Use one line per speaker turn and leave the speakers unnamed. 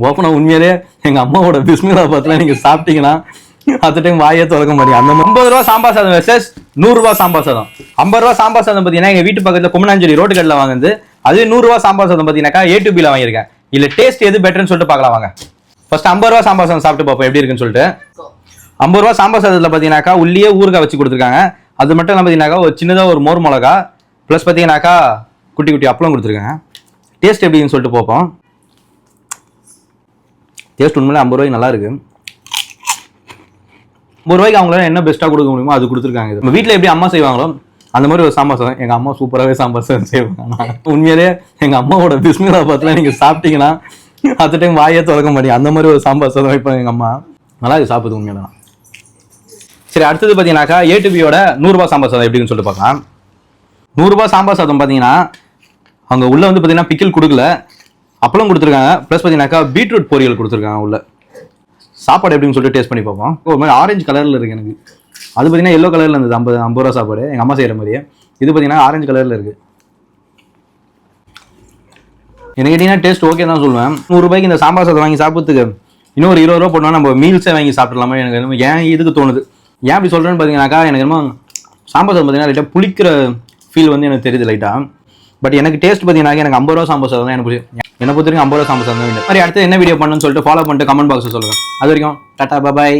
ஓப்பனா உண்மையிலே எங்கள் அம்மாவோட பிஸ்மிலாபாத்தில் நீங்கள் சாப்பிட்டீங்கன்னா அது டைம் வாயே திறக்க மாட்டீங்க. அந்த 50 ரூபா சாம்பார் சாதம் வெர்சஸ் 100 ரூபா சாம்பார் சாதம். 50 ரூபா சாம்பார் சாதம் பார்த்தீங்கன்னா எங்கள் வீட்டு பக்கத்தில் கும்மனாஞ்சேரி ரோட்டு கடையில் வாங்குது. அதே 100 ரூபா சாம்பார் சாதம் பார்த்தீங்கன்னாக்கா A2Bல வாங்கியிருக்கேன். இல்லை டேஸ்ட் எது பெட்டர்னு சொல்லிட்டு பார்க்கலாம் வாங்க. ஃபர்ஸ்ட் 50 ரூபா சாம்பார் சாதம் சாப்பிட்டு பார்ப்போம் எப்படி இருக்குன்னு சொல்லிட்டு. 50 ரூபா சாம்பார் சாதத்தில் பார்த்தீங்கன்னாக்கா உள்ளே ஊறுகாய் வச்சு கொடுத்துருக்காங்க. அது மட்டும் இல்லை பார்த்தீங்கன்னாக்கா ஒரு சின்னதாக ஒரு மோர் மிளகா ப்ளஸ் பார்த்தீங்கன்னாக்கா குட்டி குட்டி அப்பளம் கொடுத்துருக்காங்க. டேஸ்ட் எப்படின்னு சொல்லிட்டு பார்ப்போம். டேஸ்ட் உண்மையிலே 50 ரூபாய்க்கு நல்லா இருக்கு. 50 ரூபாய்க்கு அவங்களால என்ன பெஸ்ட்டாக கொடுக்க முடியுமோ அது கொடுத்துருக்காங்க. நம்ம வீட்டில் எப்படி அம்மா செய்வாங்களோ அந்த மாதிரி ஒரு சாம்பார் சாதம் எங்கள் அம்மா சூப்பராகவே சாம்பார் சாதம் செய்வாங்க. உண்மையிலே எங்கள் அம்மாவோட பிஸ்மிலாபாத்தில் நீங்கள் சாப்பிட்டீங்கன்னா அது டைம் வாயே திறக்க மாட்டீங்க. அந்த மாதிரி ஒரு சாம்பார் சாதம் வைப்பாங்க எங்கள் அம்மா. நல்லா இது சாப்பிடுது உண்மையில. சரி, அடுத்தது பார்த்தீங்கன்னாக்கா A2Bயோட 100 ரூபா சாம்பார் சாதம் எப்படின்னு சொல்லிட்டு பார்க்கலாம். 100 ரூபா சாம்பார் சாதம் பார்த்தீங்கன்னா அவங்க உள்ள வந்து பார்த்தீங்கன்னா பிக்கில் கொடுக்கல, அப்பளம் கொடுத்துருக்காங்க. ப்ளஸ் பார்த்தீங்கன்னாக்கா பீட்ரூட் பொரியல் கொடுத்துருக்காங்க உள்ள. சாப்பாடு எப்படின்னு சொல்லிட்டு டேஸ்ட் பண்ணி பார்ப்போம். ஒரு மாதிரி ஆரஞ்சு கலரில் இருக்குது எனக்கு. அது பார்த்தீங்கன்னா எல்லோ கலரில் இருந்தது 50 ரூபா சாப்பாடு எங்கள் அம்மா செய்கிற மாதிரியே. இது பார்த்தீங்கன்னா ஆரஞ்சு கலரில் இருக்குது. எனக்கு கேட்டிங்கன்னா டேஸ்ட் ஓகே தான் சொல்லுவேன். 100 ரூபாய்க்கு இந்த சாம்பார் சாதம் வாங்கி சாப்பிட்றதுக்கு இன்னும் ஒரு 20 ரூபா போட்டோம்னா நம்ம மீல்ஸே வாங்கி சாப்பிட்றலாமா எனக்கு என்னமோ ஏன் இதுக்கு தோணுது. ஏன் அப்படி சொல்கிறேன்னு பார்த்தீங்கன்னாக்கா எனக்கு என்னமோ சாம்பார் சாதம் பார்த்தீங்கன்னா லைட்டாக புளிக்கிற ஃபீல் வந்து எனக்கு தெரியுது லைட்டாக. பட் எனக்கு டேஸ்ட் பார்த்தீங்கன்னா எனக்கு 50 ரூபா சாம்பார் சாதம் தான் எனக்கு என்ன பொறுத்த வரைக்கும் 50 ரூபா சாம்பார் சாதம் தான். மாதிரி அடுத்து என்ன வீடியோ பண்ணணும்னு சொல்லிட்டு ஃபாலோ பண்ணிட்டு கமெண்ட் பாக்ஸில் சொல்லுங்கள். அது வரைக்கும் டாடா பாய்.